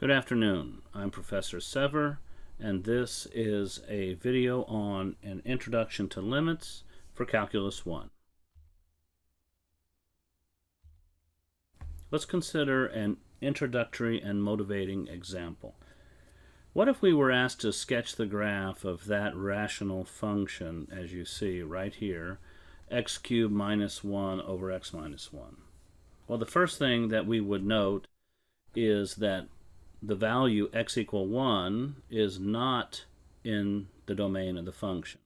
Good afternoon. I'm Professor Sever, and this is a video on an introduction to limits for Calculus 1. Let's consider an introductory and motivating example. What if we were asked to sketch the graph of that rational function, as you see right here, x cubed minus 1 over x minus 1? Well, the first thing that we would note is that the value x equal 1 is not in the domain of the function.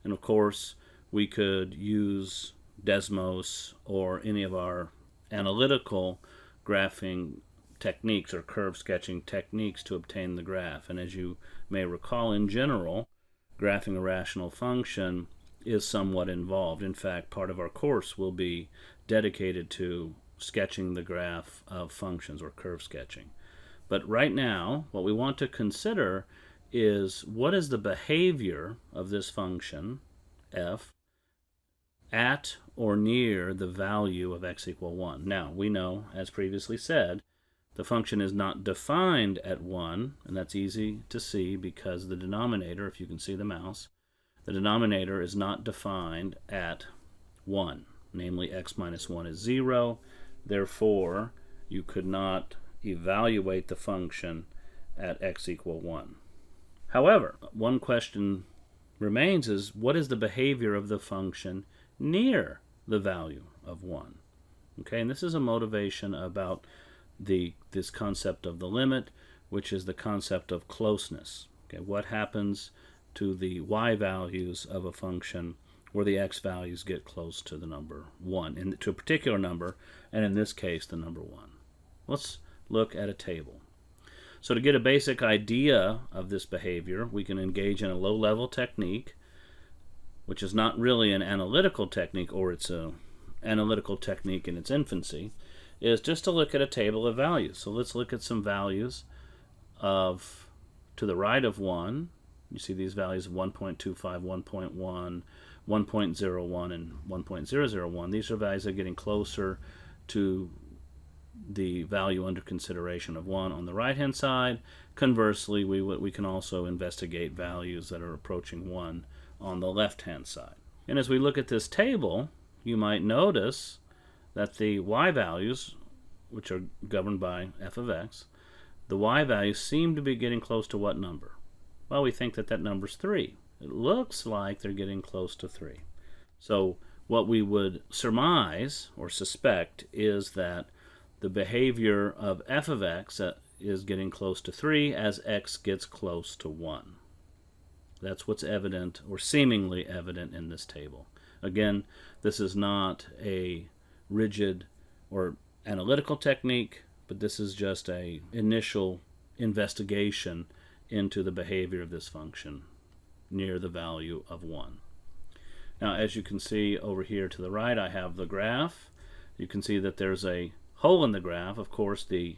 And of course, we could use Desmos or any of our analytical graphing techniques or curve sketching techniques to obtain the graph. And as you may recall, in general, graphing a rational function is somewhat involved. In fact, part of our course will be dedicated to sketching the graph of functions or curve sketching. But right now, what we want to consider is what is the behavior of this function, f, at or near the value of x equal 1. Now, we know, as previously said, the function is not defined at 1, and that's easy to see because the denominator, if you can see the mouse, the denominator is not defined at 1. Namely, x minus 1 is 0. Therefore, you could not evaluate the function at x equal 1. However, one question remains is what is the behavior of the function near the value of 1? Okay, and this is a motivation about this concept of the limit, which is the concept of closeness. Okay, what happens to the y values of a function where the x values get close to the number 1, and to a particular number, and in this case the number 1. Let's look at a table. So to get a basic idea of this behavior, we can engage in a low-level technique, which is not really an analytical technique, or it's an analytical technique in its infancy, is just to look at a table of values. So let's look at some values of, to the right of 1, you see these values of 1.25, 1.1, 1.01, and 1.001. These are values that are getting closer to the value under consideration of 1 on the right-hand side. Conversely, we can also investigate values that are approaching 1 on the left-hand side. And as we look at this table, you might notice that the y values, which are governed by f of x, the y values seem to be getting close to what number? Well, we think that that number's 3. It looks like they're getting close to 3. So what we would surmise or suspect is that the behavior of f of x is getting close to 3 as x gets close to 1. That's what's evident or seemingly evident in this table. Again, this is not a rigid or analytical technique, but this is just an initial investigation into the behavior of this function near the value of 1. Now, as you can see over here to the right, I have the graph. You can see that there's a hole in the graph. Of course, the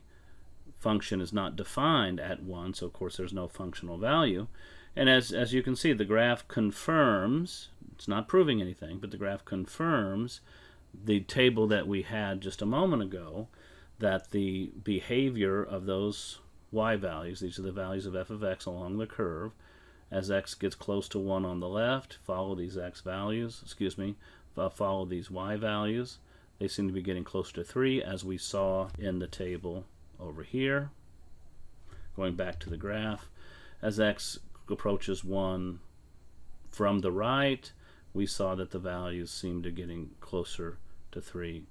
function is not defined at 1, so of course there's no functional value. And as you can see, the graph confirms, it's not proving anything, but the graph confirms the table that we had just a moment ago, that the behavior of those y values, these are the values of f of x along the curve, as x gets close to 1 on the left, follow these x values, follow these y values. They seem to be getting closer to 3, as we saw in the table over here. Going back to the graph, as x approaches 1 from the right, we saw that the values seem to getting closer to 3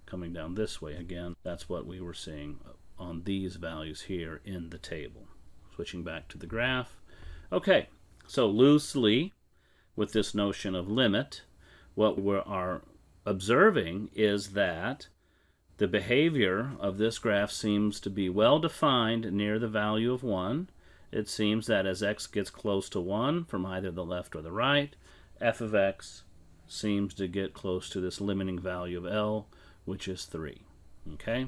coming down this way. Again, that's what we were seeing on these values here in the table. Switching back to the graph. Okay, so loosely, with this notion of limit, what we are observing is that the behavior of this graph seems to be well defined near the value of 1. It seems that as x gets close to 1 from either the left or the right, f of x seems to get close to this limiting value of L, which is 3. Okay?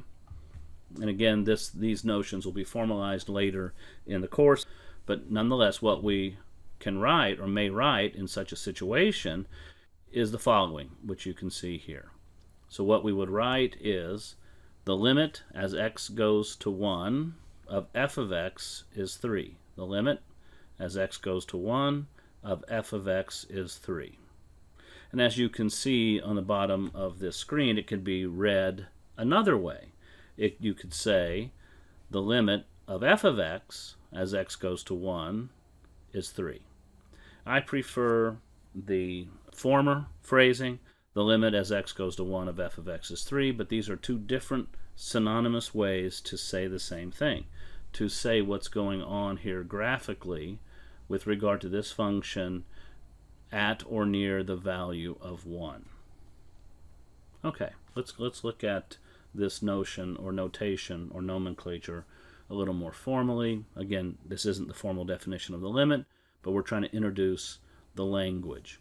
And again, these notions will be formalized later in the course, but nonetheless, what we can write or may write in such a situation is the following, which you can see here. So what we would write is the limit as x goes to 1 of f of x is 3. The limit as x goes to 1 of f of x is 3. And as you can see on the bottom of this screen, it could be read another way. You could say the limit of f of x as x goes to 1 is 3. I prefer the former phrasing, the limit as x goes to 1 of f of x is 3, but these are two different synonymous ways to say the same thing, to say what's going on here graphically with regard to this function at or near the value of 1. Okay, let's look at this notion or notation or nomenclature a little more formally. Again, this isn't the formal definition of the limit, but we're trying to introduce the language.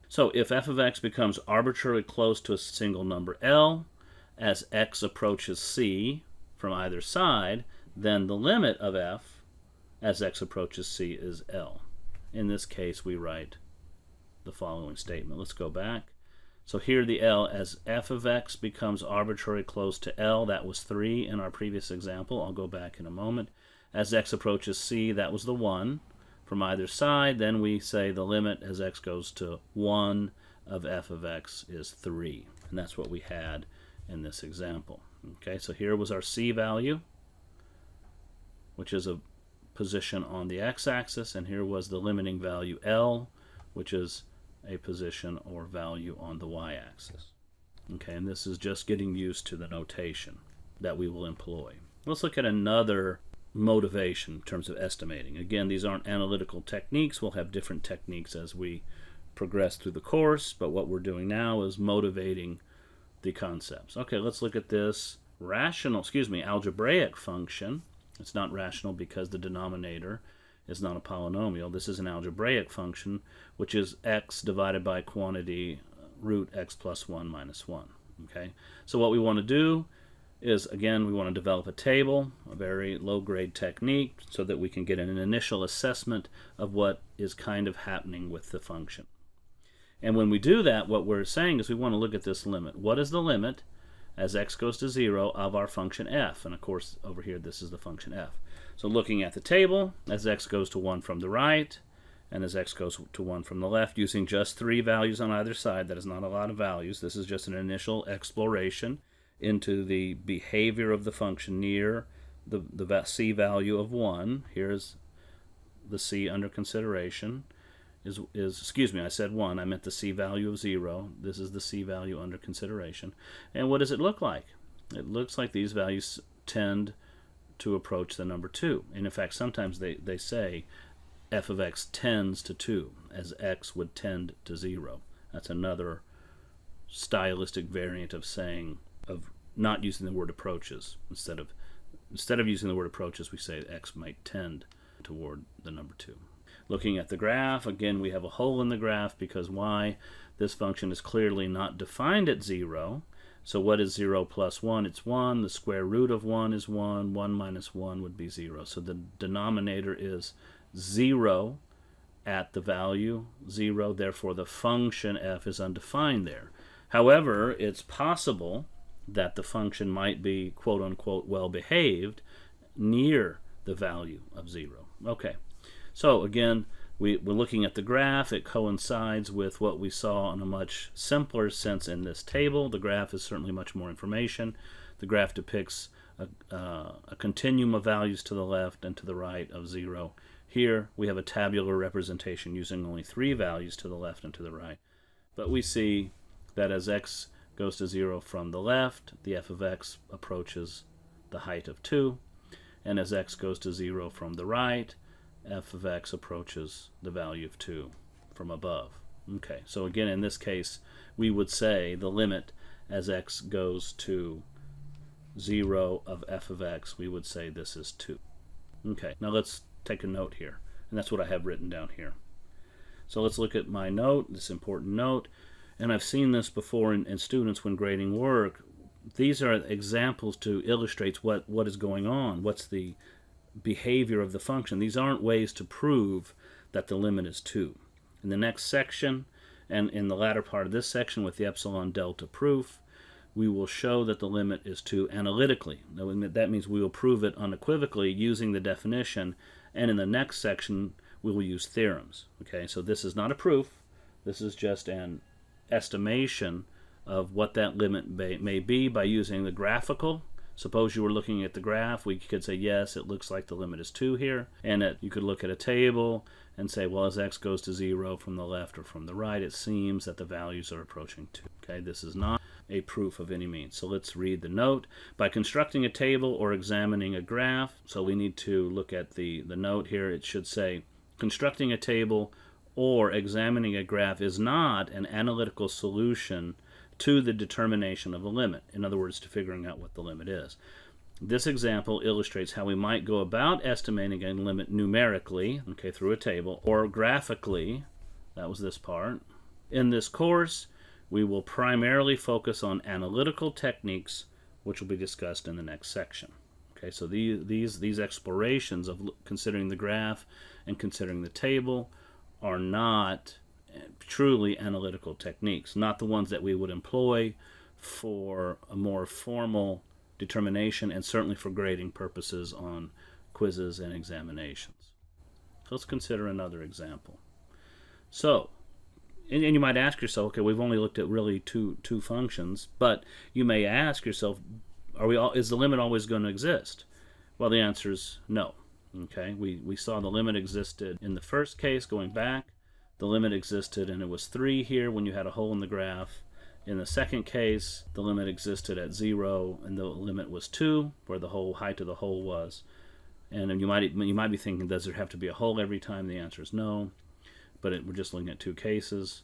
So if f of x becomes arbitrarily close to a single number L as x approaches c from either side, then the limit of f as x approaches c is L. In this case, we write the following statement. Let's go back. So here the L, as f of x becomes arbitrarily close to L, that was 3 in our previous example. I'll go back in a moment. As x approaches c, that was the 1 from either side. Then we say the limit as x goes to 1 of f of x is 3. And that's what we had in this example. Okay, so here was our c value, which is a position on the x-axis, and here was the limiting value L, which is a position or value on the y-axis. Okay, and this is just getting used to the notation that we will employ. Let's look at another motivation in terms of estimating. Again, these aren't analytical techniques. We'll have different techniques as we progress through the course, but what we're doing now is motivating the concepts. Okay, let's look at this algebraic function. It's not rational because the denominator is not a polynomial. This is an algebraic function, which is x divided by quantity root x plus 1 minus 1. Okay, so what we want to do is, again, we want to develop a table, a very low-grade technique, so that we can get an initial assessment of what is kind of happening with the function. And when we do that, what we're saying is we want to look at this limit. What is the limit as x goes to 0 of our function f? And of course, over here, this is the function f. So looking at the table, as x goes to 1 from the right, and as x goes to 1 from the left, using just 3 values on either side, that is not a lot of values. This is just an initial exploration into the behavior of the function near the c value of 1. Here's the c under consideration. Excuse me, I said 1. I meant the c value of 0. This is the c value under consideration. And what does it look like? It looks like these values tend to approach the number 2. And in fact, sometimes they say f of x tends to 2, as x would tend to 0. That's another stylistic variant of saying, of not using the word approaches. Instead of using the word approaches, we say x might tend toward the number 2. Looking at the graph, again, we have a hole in the graph because why? This function is clearly not defined at 0. So what is 0 plus 1? It's 1. The square root of 1 is 1. 1 minus 1 would be 0. So the denominator is 0 at the value 0. Therefore, the function f is undefined there. However, it's possible that the function might be quote-unquote well-behaved near the value of 0. Okay. So again, we're looking at the graph. It coincides with what we saw in a much simpler sense in this table. The graph is certainly much more information. The graph depicts a continuum of values to the left and to the right of 0. Here we have a tabular representation using only 3 values to the left and to the right. But we see that as x goes to 0 from the left, the f of x approaches the height of 2. And as x goes to 0 from the right, f of x approaches the value of 2 from above. Okay, so again, in this case, we would say the limit as x goes to 0 of f of x, we would say this is 2. Okay, now let's take a note here, and that's what I have written down here. So let's look at my note, this important note, and I've seen this before in students when grading work. These are examples to illustrate what is going on, what's the behavior of the function. These aren't ways to prove that the limit is 2. In the next section, and in the latter part of this section with the epsilon delta proof, we will show that the limit is 2 analytically. That means we will prove it unequivocally using the definition, and in the next section we will use theorems. Okay, so this is not a proof. This is just an estimation of what that limit may be by using the graphical. Suppose you were looking at the graph, we could say, yes, it looks like the limit is 2 here. And you could look at a table and say, well, as x goes to 0 from the left or from the right, it seems that the values are approaching 2. Okay, this is not a proof of any means. So let's read the note. By constructing a table or examining a graph, so we need to look at the note here. It should say, constructing a table or examining a graph is not an analytical solution to the determination of a limit. In other words, to figuring out what the limit is. This example illustrates how we might go about estimating a limit numerically, okay, through a table, or graphically. That was this part. In this course, we will primarily focus on analytical techniques, which will be discussed in the next section. Okay, so these explorations of considering the graph and considering the table are not truly analytical techniques, not the ones that we would employ for a more formal determination and certainly for grading purposes on quizzes and examinations. So let's consider another example. So, and you might ask yourself, okay, we've only looked at really two functions, but you may ask yourself, is the limit always going to exist? Well, the answer is no. Okay, we saw the limit existed in the first case going back. The limit existed and it was 3 here when you had a hole in the graph. In the second case, the limit existed at 0 and the limit was 2, where the whole height of the hole was. And you might be thinking, does there have to be a hole every time? The answer is no, but we're just looking at 2 cases.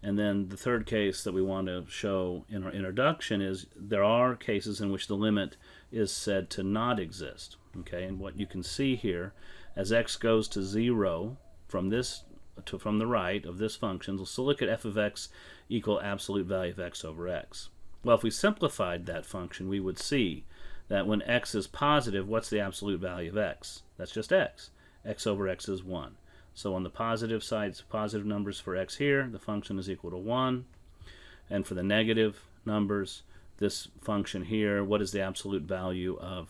And then the third case that we want to show in our introduction is there are cases in which the limit is said to not exist. Okay, and what you can see here, as x goes to 0 from the right of this function, so look at f of x equal absolute value of x over x. Well, if we simplified that function, we would see that when x is positive, what's the absolute value of x? That's just x. X over x is 1. So on the positive side, it's positive numbers for x here, the function is equal to 1. And for the negative numbers, this function here, what is the absolute value of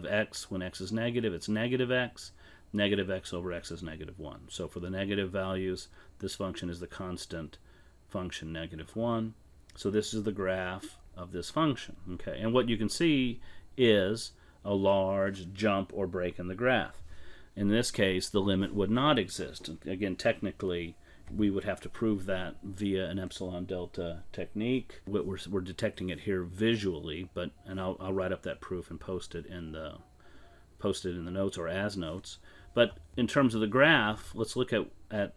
x when x is negative? It's negative x. Negative x over x is negative 1. So for the negative values, this function is the constant function negative 1. So this is the graph of this function. Okay, and what you can see is a large jump or break in the graph. In this case, the limit would not exist. Again, technically, we would have to prove that via an epsilon delta technique. We're detecting it here visually, and I'll write up that proof and post it in the notes or as notes. But in terms of the graph, let's look at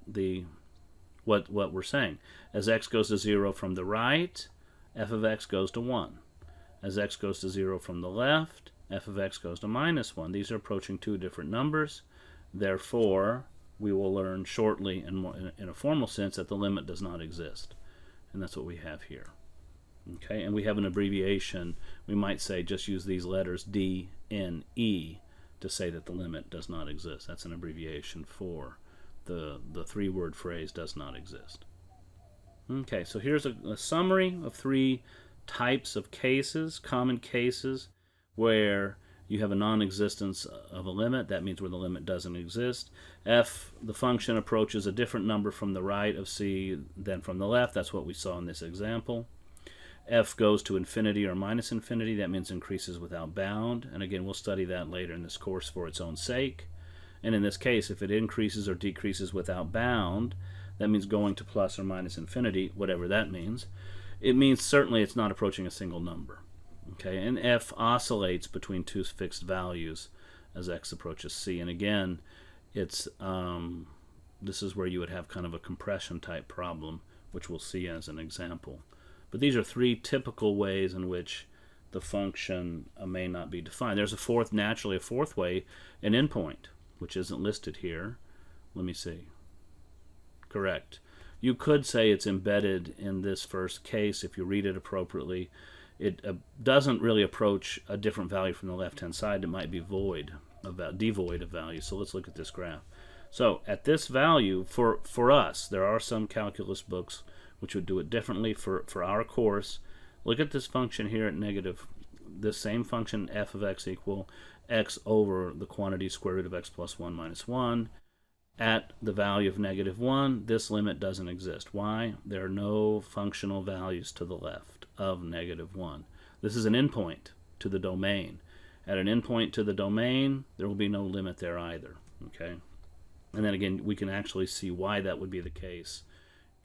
what we're saying. As x goes to 0 from the right, f of x goes to 1. As x goes to 0 from the left, f of x goes to minus 1. These are approaching 2 different numbers. Therefore, we will learn shortly in a formal sense that the limit does not exist. And that's what we have here. Okay, and we have an abbreviation. We might say just use these letters D, N, E to say that the limit does not exist. That's an abbreviation for the 3-word phrase does not exist. Okay, so here's a summary of 3 types of cases, common cases, where you have a non-existence of a limit. That means where the limit doesn't exist. F, the function approaches a different number from the right of c than from the left. That's what we saw in this example. F goes to infinity or minus infinity. That means increases without bound. And again, we'll study that later in this course for its own sake. And in this case, if it increases or decreases without bound, that means going to plus or minus infinity, whatever that means. It means certainly it's not approaching a single number. Okay, and f oscillates between 2 fixed values as x approaches c. And again, it's this is where you would have kind of a compression type problem, which we'll see as an example. But these are 3 typical ways in which the function may not be defined. There's naturally a fourth way, an endpoint, which isn't listed here. Let me see. Correct. You could say it's embedded in this first case if you read it appropriately. It doesn't really approach a different value from the left-hand side. It might be devoid of value. So let's look at this graph. So at this value, for us, there are some calculus books which would do it differently. For our course, Look at this function here at negative, this same function f of x equal x over the quantity square root of x plus 1 minus 1. At the value of negative 1, this limit doesn't exist. Why? There are no functional values to the left of negative 1. This is an endpoint to the domain. At an endpoint to the domain, there will be no limit there either. Okay? And then again, we can actually see why that would be the case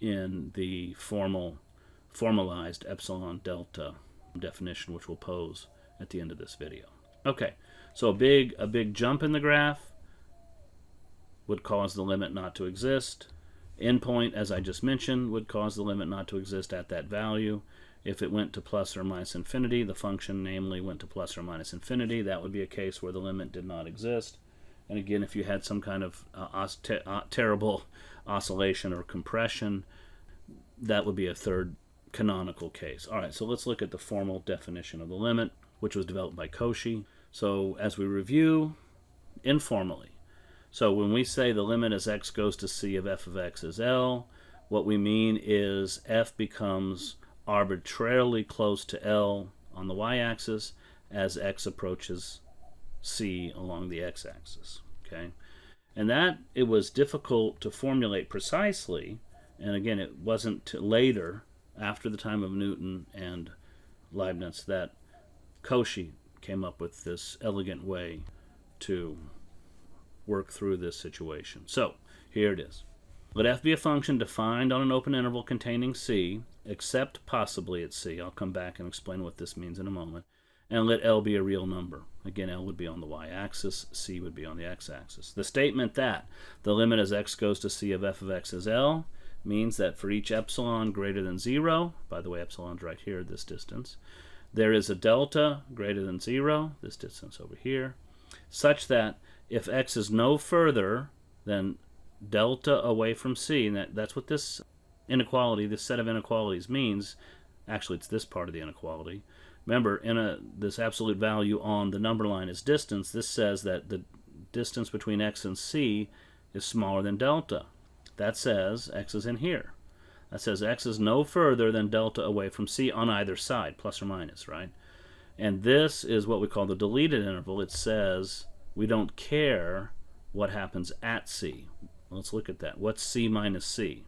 in the formalized epsilon delta definition, which we'll pose at the end of this video. Okay, so a big jump in the graph would cause the limit not to exist. Endpoint, as I just mentioned, would cause the limit not to exist at that value. If it went to plus or minus infinity, the function namely went to plus or minus infinity, that would be a case where the limit did not exist. And again, if you had some kind of terrible oscillation or compression, that would be a third canonical case. All right, so let's look at the formal definition of the limit, which was developed by Cauchy. So as we review informally, so when we say the limit as x goes to c of f of x is L, what we mean is f becomes arbitrarily close to L on the y-axis as x approaches c along the x-axis. Okay, and that it was difficult to formulate precisely, and again, it wasn't later, after the time of Newton and Leibniz, that Cauchy came up with this elegant way to work through this situation. So here it is. Let f be a function defined on an open interval containing c, except possibly at c. I'll come back and explain what this means in a moment. And let L be a real number. Again, L would be on the y-axis, c would be on the x-axis. The statement that the limit as x goes to c of f of x is L means that for each epsilon greater than 0, by the way, epsilon's right here, this distance, there is a delta greater than 0, this distance over here, such that if x is no further than delta away from c, and that's what this inequality, this set of inequalities means. Actually, it's this part of the inequality. Remember, this absolute value on the number line is distance. This says that the distance between x and c is smaller than delta. That says x is in here. That says x is no further than delta away from c on either side, plus or minus, right? And this is what we call the deleted interval. It says we don't care what happens at c. Let's look at that. What's c minus c?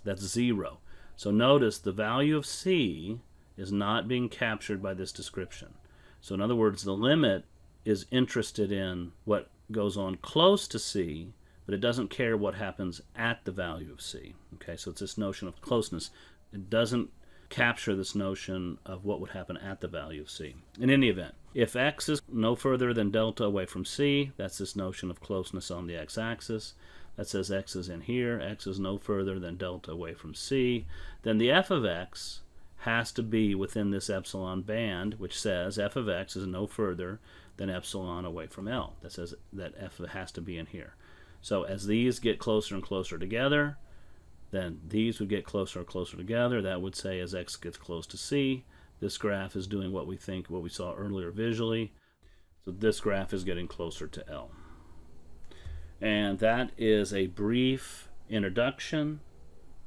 That's 0. So notice the value of c is not being captured by this description. So in other words, the limit is interested in what goes on close to c, but it doesn't care what happens at the value of c. Okay, so it's this notion of closeness. It doesn't capture this notion of what would happen at the value of c. In any event, if x is no further than delta away from c, that's this notion of closeness on the x-axis. That says x is in here, x is no further than delta away from c. Then the f of x has to be within this epsilon band, which says f of x is no further than epsilon away from L. That says that f has to be in here. So as these get closer and closer together, then these would get closer and closer together. That would say as x gets close to c, this graph is doing what we saw earlier visually. So this graph is getting closer to L. And that is a brief introduction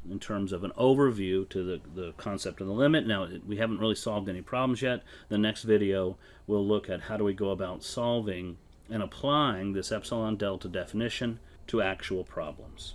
in terms of an overview to the concept of the limit. Now, we haven't really solved any problems yet. The next video, we'll look at how do we go about solving and applying this epsilon delta definition to actual problems.